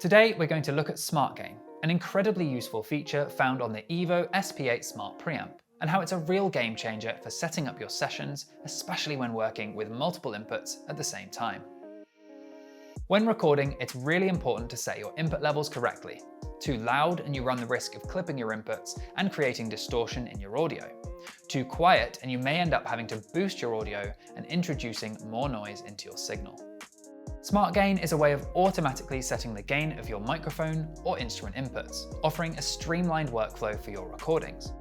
Today, we're going to look at Smart Gain, an incredibly useful feature found on the Evo SP8 Smart Preamp, and how it's a real game changer for setting up your sessions, especially when working with multiple inputs at the same time. When recording, it's really important to set your input levels correctly. Too loud and you run the risk of clipping your inputs and creating distortion in your audio. Too quiet and you may end up having to boost your audio and introducing more noise into your signal. Smart Gain is a way of automatically setting the gain of your microphone or instrument inputs, offering a streamlined workflow for your recordings.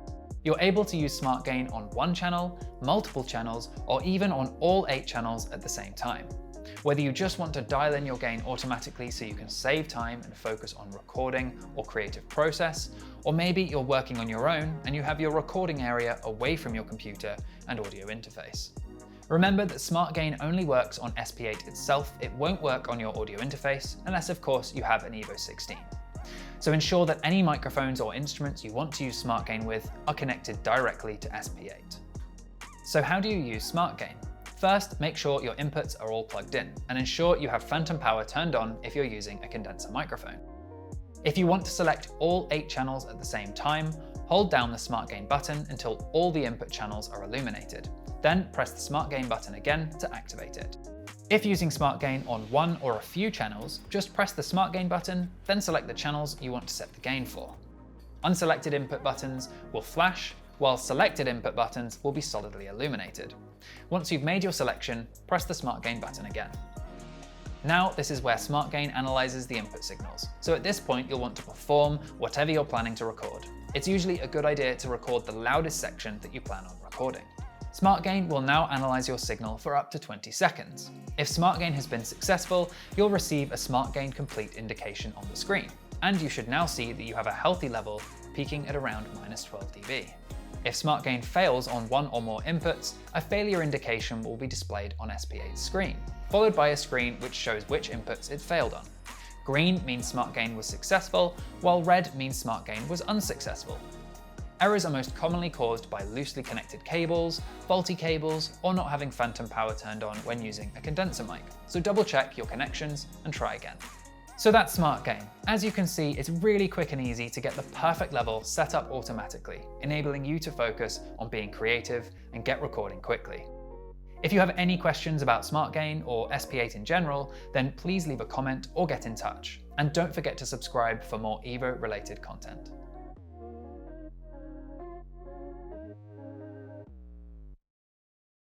You're able to use Smart Gain on one channel, multiple channels, or even on all 8 channels at the same time. Whether you just want to dial in your gain automatically so you can save time and focus on recording or creative process, or maybe you're working on your own and you have your recording area away from your computer and audio interface. Remember that Smart Gain only works on SP8 itself. It won't work on your audio interface unless, of course, you have an Evo 16. So ensure that any microphones or instruments you want to use Smart Gain with are connected directly to SP8. So how do you use Smart Gain? First, make sure your inputs are all plugged in, and ensure you have phantom power turned on if you're using a condenser microphone. If you want to select all 8 channels at the same time, hold down the Smart Gain button until all the input channels are illuminated. Then press the Smart Gain button again to activate it. If using Smart Gain on one or a few channels, just press the Smart Gain button, then select the channels you want to set the gain for. Unselected input buttons will flash, while selected input buttons will be solidly illuminated. Once you've made your selection, press the Smart Gain button again. Now, this is where Smart Gain analyzes the input signals. So at this point, you'll want to perform whatever you're planning to record. It's usually a good idea to record the loudest section that you plan on recording. Smart Gain will now analyze your signal for up to 20 seconds. If Smart Gain has been successful, you'll receive a Smart Gain complete indication on the screen, and you should now see that you have a healthy level peaking at around -12 dB. If Smart Gain fails on one or more inputs, a failure indication will be displayed on SP8's screen, followed by a screen which shows which inputs it failed on. Green means Smart Gain was successful, while red means Smart Gain was unsuccessful. Errors are most commonly caused by loosely connected cables, faulty cables, or not having phantom power turned on when using a condenser mic, so double check your connections and try again. So that's Smart Gain. As you can see, it's really quick and easy to get the perfect level set up automatically, enabling you to focus on being creative and get recording quickly. If you have any questions about Smart Gain or SP8 in general, then please leave a comment or get in touch. And don't forget to subscribe for more Evo-related content.